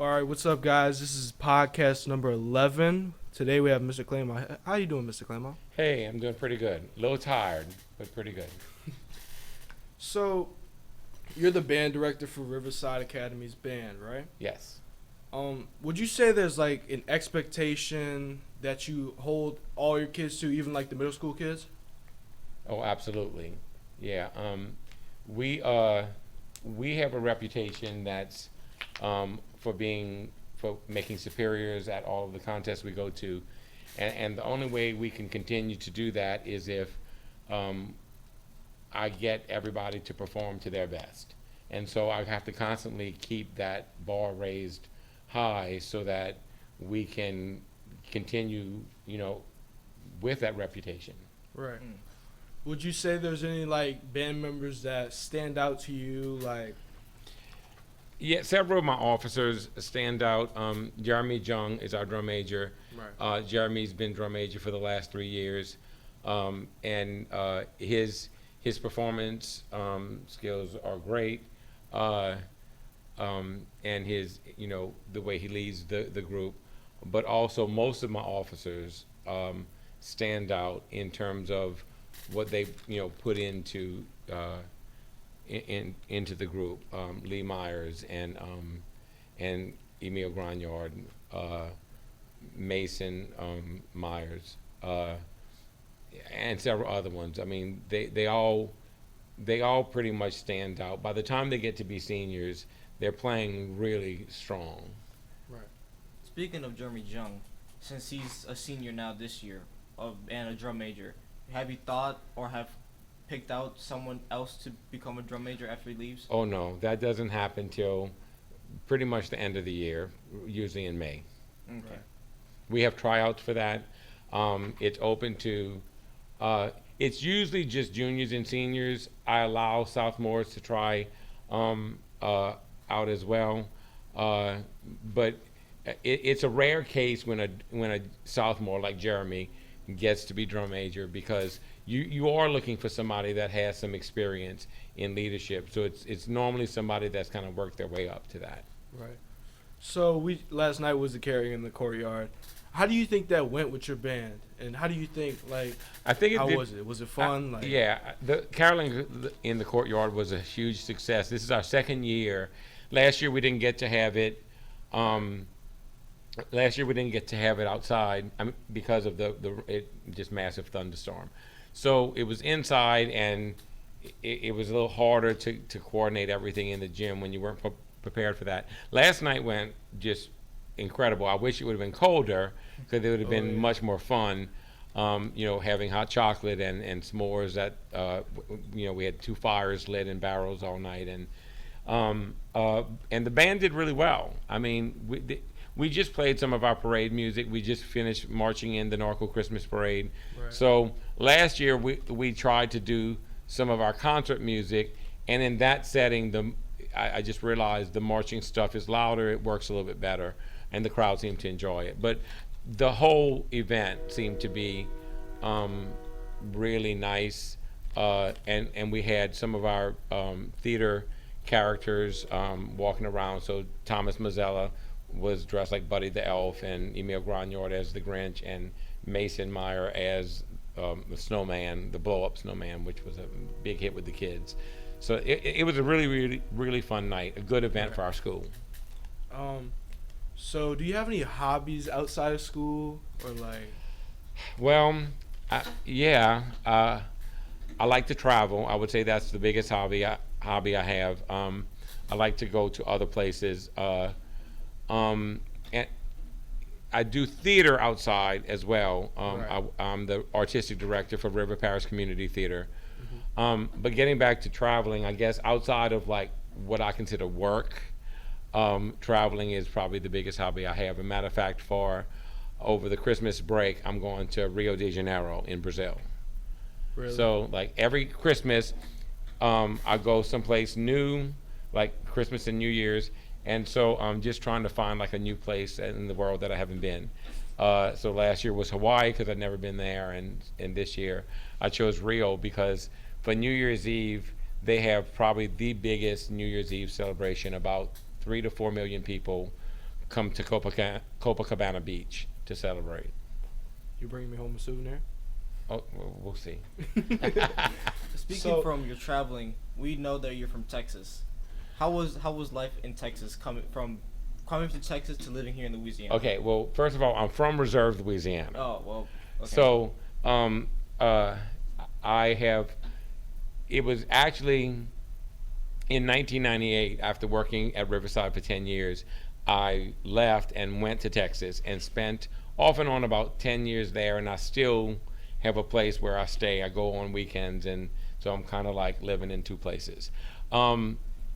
All right, what's up, guys? This is podcast number 11. Today we have Mr. Claymont. How you doing, Mr. Claymont? Hey, I'm doing pretty good. A little tired, but pretty good. So, you're the band director for Riverside Academy's band, right? Yes. Would you say there's like an expectation that you hold all your kids to, even like the middle school kids? Oh, absolutely. Yeah. We we have a reputation that's for making superiors at all of the contests we go to, and the only way we can continue to do that is if I get everybody to perform to their best, and so I have to constantly keep that bar raised high so that we can continue, with that reputation. Right. Would you say there's any like band members that stand out to you, like? Yeah, several of my officers stand out. Jeremy Jung is our drum major. Right. Jeremy's been drum major for the last 3 years, and his performance skills are great, and his the way he leads the group. But also most of my officers stand out in terms of what they put into into the group. Lee Myers and Emil Granyard, Mason Myers, and several other ones. I mean, they all pretty much stand out. By the time they get to be seniors, they're playing really strong. Right. Speaking of Jeremy Jung, since he's a senior now this year and a drum major, have you thought or have picked out someone else to become a drum major after he leaves? Oh no, that doesn't happen till pretty much the end of the year, usually in May. Okay. Right. We have tryouts for that. It's open to, it's usually just juniors and seniors. I allow sophomores to try out as well, but it's a rare case when a sophomore like Jeremy gets to be drum major, because you are looking for somebody that has some experience in leadership. So it's normally somebody that's kind of worked their way up to that. Right. So last night was the carrying in the courtyard. How do you think that went with your band? And how do you think, like, I think how was it? Was it fun? Yeah, the caroling in the courtyard was a huge success. This is our second year. Last year we didn't get to have it. Last year we didn't get to have it outside because of the just massive thunderstorm. So it was inside, and it was a little harder to coordinate everything in the gym when you weren't prepared for that. Last night went just incredible. I wish it would have been colder, because it would have been much more fun. Having hot chocolate and s'mores. That we had 2 fires lit in barrels all night, and the band did really well. I mean, we just played some of our parade music. We just finished marching in the Norco Christmas Parade. Right. So last year we tried to do some of our concert music, and in that setting, I just realized the marching stuff is louder. It works a little bit better, and the crowd seemed to enjoy it. But the whole event seemed to be really nice, and we had some of our theater characters walking around. So Thomas Mazzella was dressed like Buddy the Elf, and Emil Granyard as the Grinch, and Mason Meyer as the snowman, the blow-up snowman, which was a big hit with the kids. So it was a really, really, really fun night, a good event for our school. So do you have any hobbies outside of school, or like? Well, I like to travel. I would say that's the biggest hobby I have. I like to go to other places. And I do theater outside as well. Right. I'm the artistic director for River Parish Community Theater. But getting back to traveling, I guess outside of like what I consider work, traveling is probably the biggest hobby I have. As a matter of fact, over the Christmas break, I'm going to Rio de Janeiro in Brazil. Really? So like every Christmas, I go someplace new, like Christmas and New Year's. And so I'm just trying to find like a new place in the world that I haven't been. So last year was Hawaii, because I'd never been there, and this year I chose Rio because for New Year's Eve they have probably the biggest New Year's Eve celebration. About 3 to 4 million people come to Copacabana Beach to celebrate. You bringing me home a souvenir? Oh, we'll see. Speaking So- from your traveling, we know that you're from Texas. How was life in Texas coming from Texas to living here in Louisiana? Okay, well, first of all, I'm from Reserve, Louisiana. Oh well. Okay. So, I have. It was actually in 1998, after working at Riverside for 10 years, I left and went to Texas and spent off and on about 10 years there, and I still have a place where I stay. I go on weekends, and so I'm kind of like living in two places.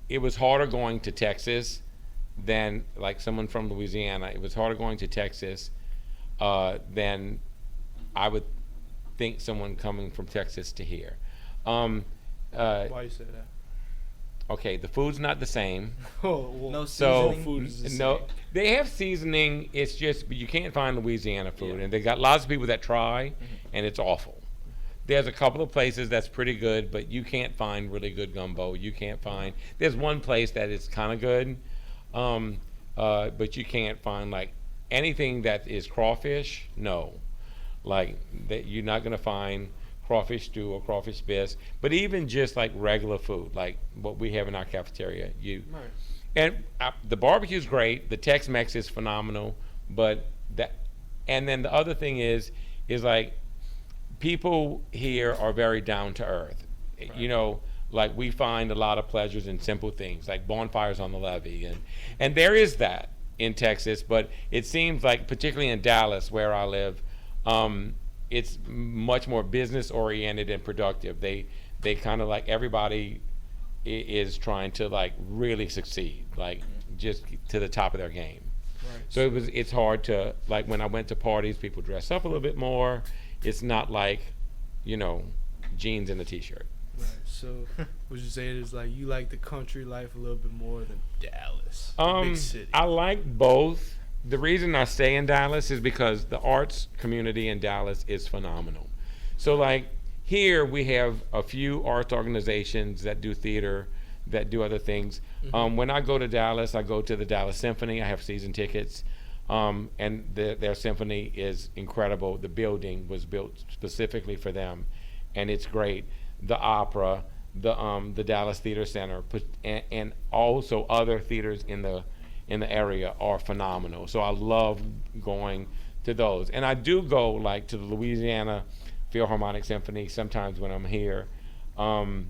It was harder going to Texas than, like someone from Louisiana, it was harder going to Texas than I would think someone coming from Texas to here. Why you say that? Okay, the food's not the same. Oh, well, No So seasoning? food is the no, same. they have seasoning. It's just you can't find Louisiana food, Yeah. and they got lots of people that try, and it's awful. There's a couple of places that's pretty good, but you can't find really good gumbo. You can't find. There's one place that is kind of good, but you can't find like anything that is crawfish. No, like that you're not gonna find crawfish stew or crawfish bisque. But even just like regular food, like what we have in our cafeteria, Right. and the barbecue's great. The Tex-Mex is phenomenal, but and then the other thing is like people here are very down to earth. Right. You know, like we find a lot of pleasures in simple things, like bonfires on the levee, and there is that in Texas, but it seems like particularly in Dallas, where I live, it's much more business oriented and productive. They kind of like everybody is trying to like really succeed, like just to the top of their game. Right. So it's hard to, like when I went to parties, people dress up a little bit more. It's not like, you know, jeans and a t-shirt. Right. So, would you say it is like you like the country life a little bit more than Dallas, big city? I like both. The reason I stay in Dallas is because the arts community in Dallas is phenomenal. So like here we have a few arts organizations that do theater, that do other things. When I go to Dallas, I go to the Dallas Symphony. I have season tickets. And their symphony is incredible. The building was built specifically for them, and it's great. The opera, the Dallas Theater Center, and also other theaters in the area are phenomenal. So I love going to those, and I do go like to the Louisiana Philharmonic Symphony sometimes when I'm here, and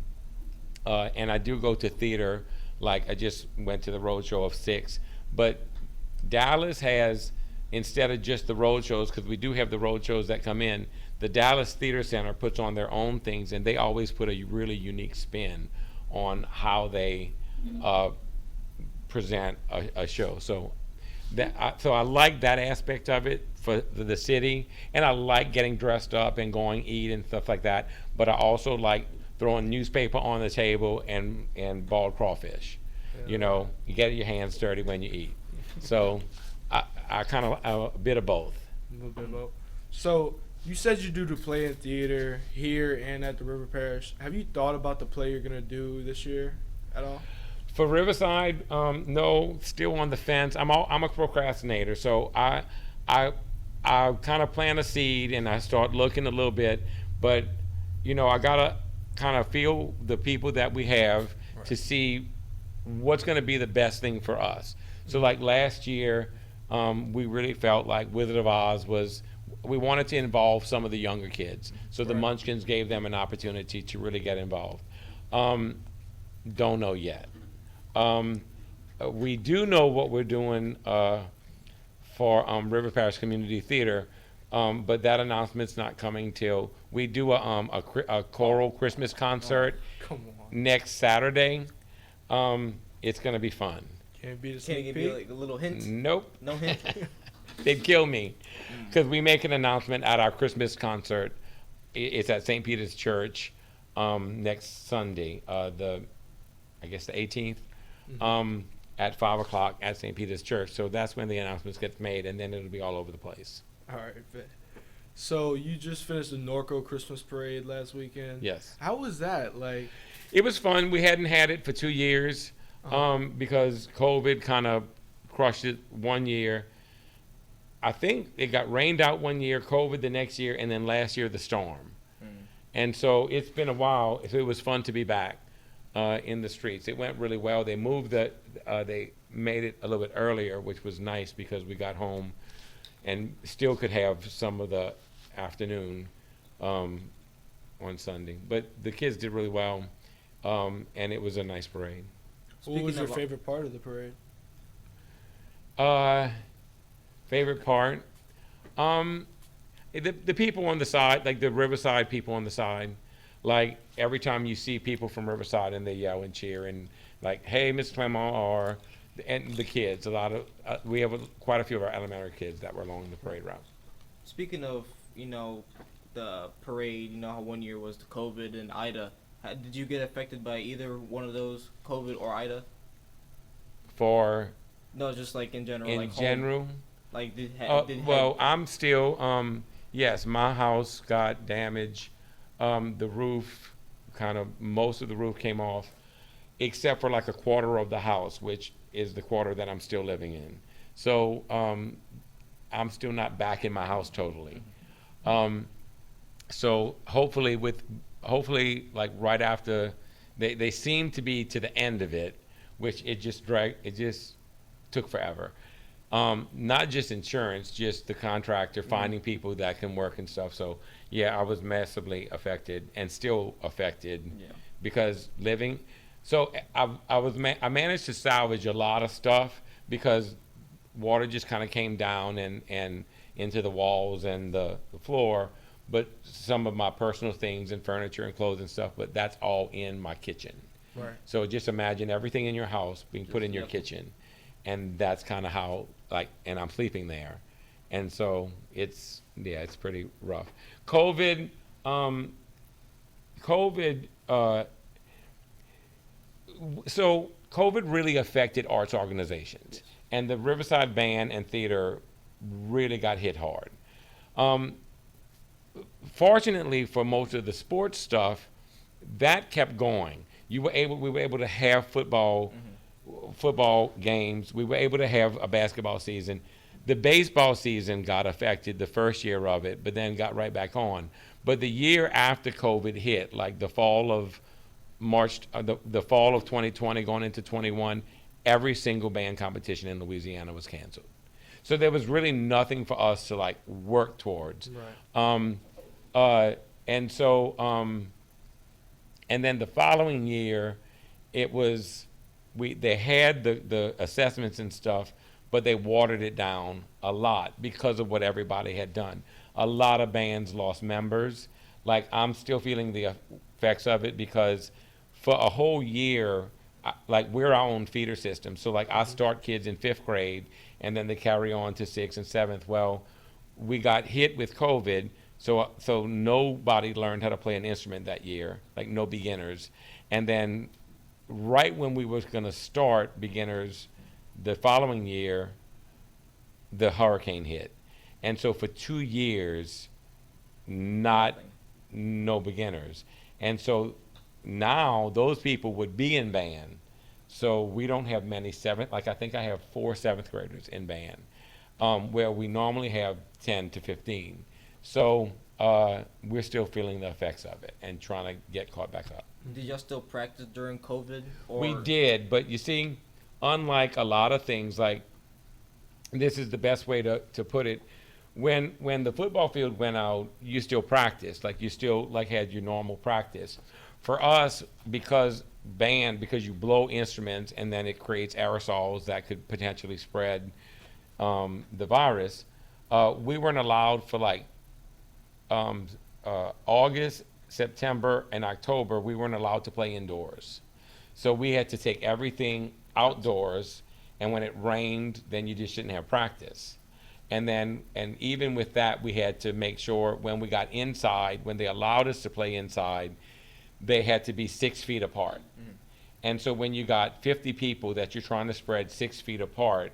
I do go to theater. Like I just went to the Roadshow of 6, but Dallas has, instead of just the road shows, because we do have the road shows that come in, the Dallas Theater Center puts on their own things, and they always put a really unique spin on how they present a show. So I like that aspect of it for the city, and I like getting dressed up and going eat and stuff like that. But I also like throwing newspaper on the table and boiled crawfish. Yeah. You know, you get your hands dirty when you eat. So I kind of a bit of both. A little bit about. So you said you do the play in theater here and at the River Parish. Have you thought about the play you're gonna do this year at all? For Riverside, no, still on the fence. I'm a procrastinator, so I kind of plant a seed and I start looking a little bit, but you know I gotta kind of feel the people that we have to see what's going to be the best thing for us. So like last year, we really felt like Wizard of Oz we wanted to involve some of the younger kids. So the Right. Munchkins gave them an opportunity to really get involved. Don't know yet. We do know what we're doing for River Parish Community Theater, but that announcement's not coming till we do a choral Christmas concert Come on. next Saturday. It's gonna be fun. Can it be the Can sneak you give peek? me like a little hint? Nope, No hint. they'd kill me because we make an announcement at our Christmas concert. It's at St. Peter's Church next Sunday, I guess the 18th, at 5 o'clock at St. Peter's Church. So that's when the announcements get made, and then it'll be all over the place. All right. Bet. So you just finished the Norco Christmas parade last weekend. Yes. How was that? Like, It was fun. We hadn't had it for 2 years because COVID kind of crushed it one year. I think it got rained out one year, COVID the next year, and then last year the storm. And so it's been a while. So it was fun to be back in the streets. It went really well. They moved they made it a little bit earlier, which was nice because we got home and still could have some of the afternoon on Sunday. But the kids did really well, and it was a nice parade. What was your favorite part of the parade? Favorite part? The people on the side, like the Riverside people on the side, like every time you see people from Riverside and they yell and cheer and like, hey, Mr. Clement, and the kids, we have quite a few of our elementary kids that were along the parade route. Speaking of, the parade, how one year was the COVID and Ida. Did you get affected by either one of those, COVID or Ida? No, just like in general. In general? Like I'm still, yes, my house got damaged. The roof, most of the roof came off, except for like a quarter of the house, which is the quarter that I'm still living in. So I'm still not back in my house totally. So hopefully like right after, they seem to be to the end of it, which it just took forever. Not just insurance, just the contractor finding people that can work and stuff. So yeah, I was massively affected and still affected because living. So I managed to salvage a lot of stuff because water just kind of came down and into the walls and the floor. But some of my personal things and furniture and clothes and stuff, but that's all in my kitchen. Right. So just imagine everything in your house being put in your kitchen. And that's kind of how, and I'm sleeping there. And so it's pretty rough. COVID, so COVID really affected arts organizations. And the Riverside Band and Theater really got hit hard. Fortunately for most of the sports stuff, that kept going. We were able to have football games. We were able to have a basketball season. The baseball season got affected the first year of it, but then got right back on. But the year after COVID hit, like the fall of the fall of 2020 going into 21, every single band competition in Louisiana was canceled. So there was really nothing for us to work towards. Right. And so, and then the following year, it was, they had the assessments and stuff, but they watered it down a lot because of what everybody had done. A lot of bands lost members. I'm still feeling the effects of it because for a whole year, we're our own feeder system. So I start kids in 5th grade and then they carry on to 6th and 7th. Well, we got hit with COVID. So nobody learned how to play an instrument that year, no beginners. And then right when we was going to start beginners the following year, the hurricane hit. And so for 2 years, no beginners. And so now those people would be in band. So we don't have many I think I have 4 7th graders in band, where we normally have 10 to 15. So we're still feeling the effects of it and trying to get caught back up. Did y'all still practice during COVID? We did, but you see, unlike a lot of things, this is the best way to put it. When the football field went out, you still practiced, you still had your normal practice. For us, because you blow instruments and then it creates aerosols that could potentially spread the virus, we weren't allowed for August, September, and October, we weren't allowed to play indoors. So we had to take everything outdoors, and when it rained, then you just shouldn't have practice. And even with that, we had to make sure when we got inside, when they allowed us to play inside, they had to be 6 feet apart. Mm-hmm. And so when you got 50 people that you're trying to spread 6 feet apart,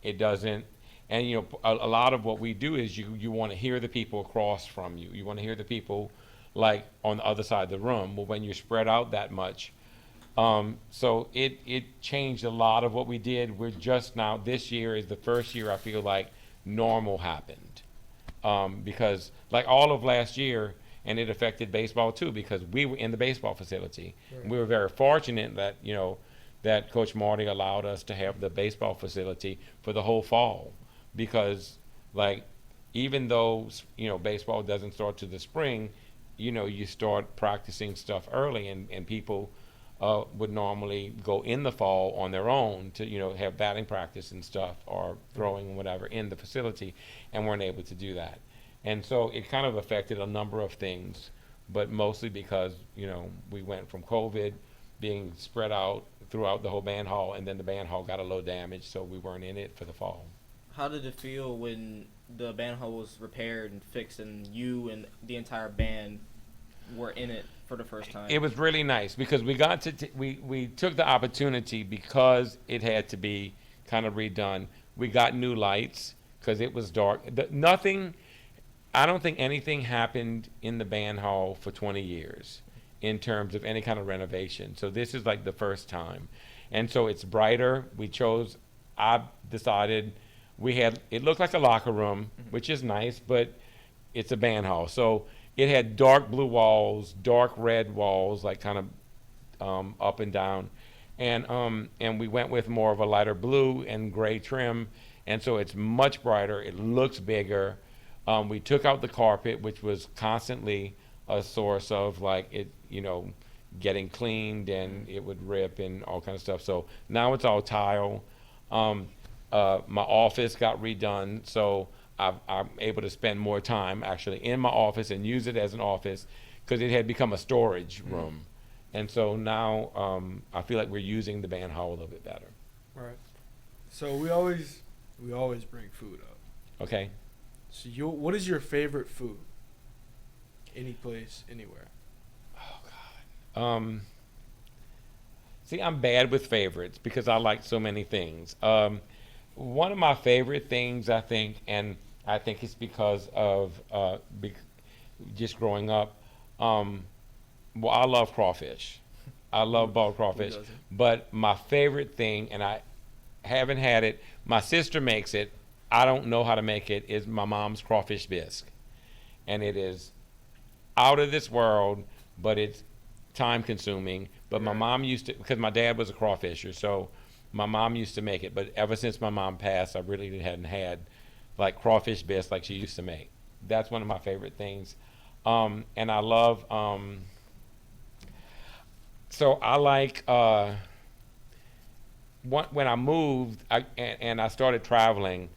it doesn't. And a lot of what we do is you want to hear the people across from you. You want to hear the people on the other side of the room. Well, when you're spread out that much, So it changed a lot of what we did. We're just now, this year is the first year I feel like normal happened. Because like all of last year, and it affected baseball too, because we were in the baseball facility. Right. We were very fortunate that, that Coach Marty allowed us to have the baseball facility for the whole fall. Because like, even though, baseball doesn't start to the spring, you start practicing stuff early, and people would normally go in the fall on their own to have batting practice and stuff, or throwing and whatever in the facility, and weren't able to do that. And so it kind of affected a number of things, but mostly because we went from COVID being spread out throughout the whole band hall, and then the band hall got a little damaged, so we weren't in it for the fall. How did it feel when the band hall was repaired and fixed, and you and the entire band were in it for the first time? It was really nice because we got to we took the opportunity, because it had to be kind of redone. We got new lights because it was dark. I don't think anything happened in the band hall for 20 years in terms of any kind of renovation. So this is like the first time. And so it's brighter. I decided it looked like a locker room, which is nice, but it's a band hall. So it had dark blue walls, dark red walls, like kind of up and down. And we went with more of a lighter blue and gray trim. And so it's much brighter. It looks bigger. We took out the carpet, which was constantly a source of like it, getting cleaned, and it would rip and all kind of stuff. So now it's all tile. My office got redone, so I'm able to spend more time actually in my office and use it as an office, because it had become a storage room. And so now I feel like we're using the band hall a little bit better. Right. So we always bring food up. Okay. So what is your favorite food? Any place, anywhere. Oh God. See, I'm bad with favorites because I like so many things. One of my favorite things, I think, and I think it's because of just growing up. I love crawfish. I love boiled crawfish. But my favorite thing, and I haven't had it, my sister makes it. I don't know how to make it, is my mom's crawfish bisque. And it is out of this world, but it's time consuming. But my mom used to, because my dad was a crawfisher, so my mom used to make it. But ever since my mom passed, I really hadn't had like crawfish bisque like she used to make. That's one of my favorite things. And I love, so I like, when I moved and I started traveling,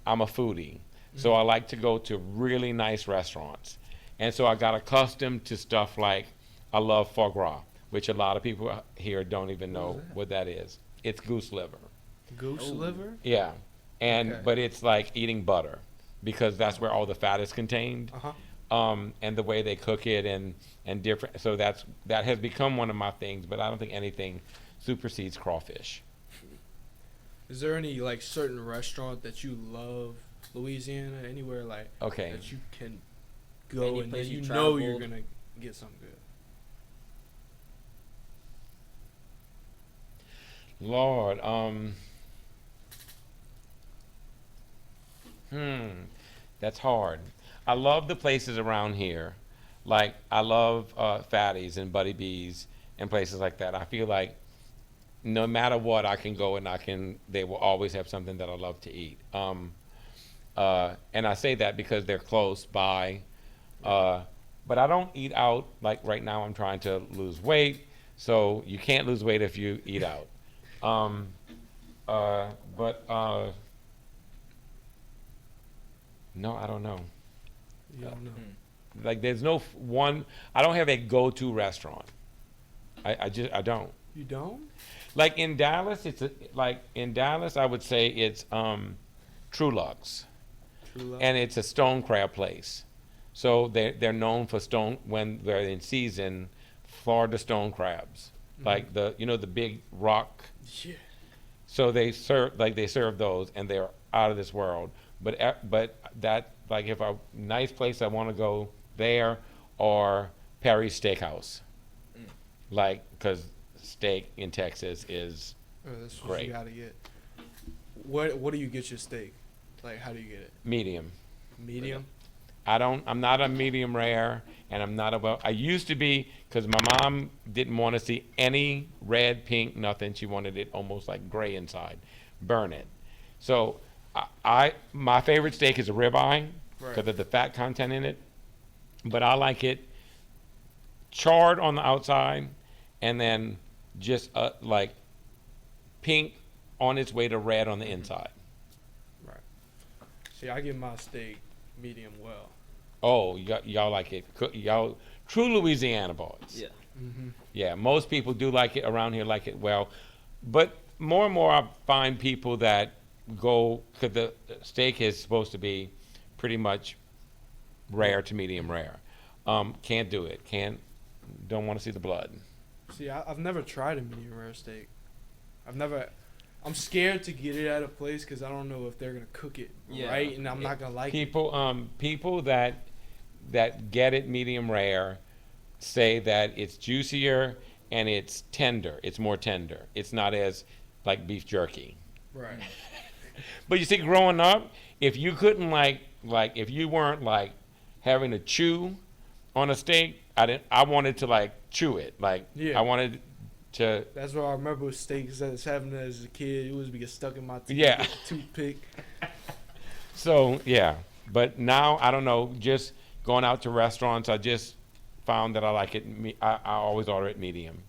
I'm a foodie. So I like to go to really nice restaurants. And so I got accustomed to stuff like, I love foie gras, which a lot of people here don't even know what that is. It's goose liver. Goose liver? Yeah. And Okay. but it's like eating butter, because that's where all the fat is contained. And the way they cook it and different, so that has become one of my things, but I don't think anything supersedes crawfish. Is there any like certain restaurant that you love, Louisiana, anywhere like Okay. that you can go Any and place you you know you're traveled? gonna get something good? Lord, that's hard. I love the places around here. Like, I love Fatty's and Buddy B's and places like that. I feel like no matter what, I can go and they will always have something that I love to eat. And I say that because they're close by. But I don't eat out. Like right now, I'm trying to lose weight. So you can't lose weight if you eat out. No, I don't know. You don't know. Like, there's no one. I don't have a go-to restaurant. I don't. You don't? Like in Dallas, I would say it's True Luck's, True love? and it's a stone crab place. So they're known for when they're in season, Florida stone crabs, like the big rock. Yeah. So they serve those, and they're out of this world. But that, like, if a nice place I want to go there, or Perry's Steakhouse, like, because steak in Texas is That's what Great. you gotta get. What do you get your steak? Like, how do you get it? medium. Medium. I'm not a medium rare, and I'm not I used to be, because my mom didn't want to see any red, pink, nothing. She wanted it almost like gray inside, burn it. So my favorite steak is a ribeye because Right. of the fat content in it, but I like it charred on the outside, and then just like pink on its way to red on the inside. Right. See, I get my steak medium well. Oh, y'all like it? Y'all true Louisiana boys. Yeah. Mm-hmm. Yeah, most people do like it around here, like it well, but more and more I find people that go, because the steak is supposed to be pretty much rare to medium rare. Can't do it. Don't want to see the blood. See, I've never tried a medium rare steak. I'm scared to get it at a place because I don't know if they're gonna cook it Yeah. right, and I'm not gonna like it. People that get it medium rare say that it's juicier and it's tender. It's more tender. It's not as like beef jerky. Right. But you see, growing up, if you couldn't if you weren't like having to chew on a steak, I wanted to like chew it. Like Yeah. I wanted to. That's what I remember with steaks as having it as a kid. It was be get stuck in my teeth. Yeah. With a toothpick. So yeah, but now I don't know. Just going out to restaurants, I just found that I like it. I always order it medium.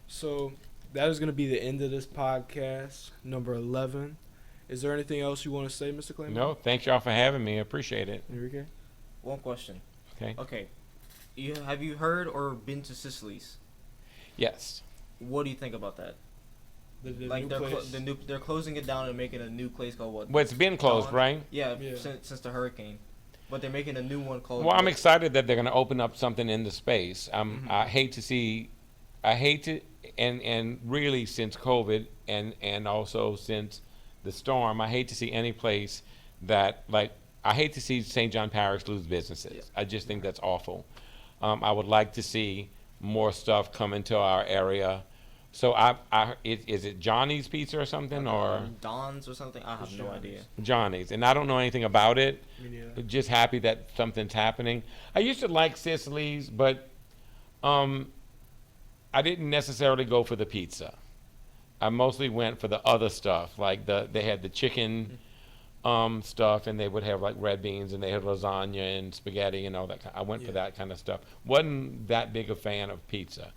So that is gonna be the end of this podcast, number 11. Is there anything else you want to say, Mr. Clement? No, thanks y'all for having me. I appreciate it. Enrique? One question. Okay. Okay. Have you heard or been to Sicily's? Yes. What do you think about that? The Like new they're place? they're closing it down and making a new place called what? Well, it's been closed, Dawn? right? Yeah, Yeah. Since the hurricane, but they're making a new one called. Well, I'm excited that they're going to open up something in the space. Mhm. I hate to, and really since COVID and also since the storm, I hate to see any place that I hate to see St. John Parish lose businesses. Yeah. I just think that's awful. I would like to see more stuff come into our area. So is it Johnny's Pizza or something, or Don's or something? I have It's no Johnny's. idea. Johnny's? And I don't know anything about it. Me neither. Just happy that something's happening. I used to like Sicily's, but I didn't necessarily go for the pizza. I mostly went for the other stuff, like they had the chicken stuff, and they would have like red beans, and they had lasagna and spaghetti and all that. I went for Yeah. that kind of stuff. Wasn't that big a fan of pizza.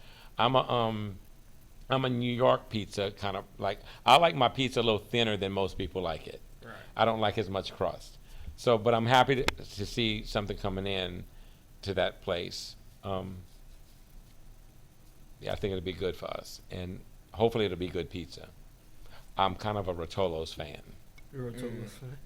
I'm a New York pizza kind of like. I like my pizza a little thinner than most people like it. Right. I don't like as much crust. So, but I'm happy to see something coming in to that place. Yeah, I think it'll be good for us, and hopefully it'll be good pizza. I'm kind of a Rotolo's fan. You're a total Mm. fan.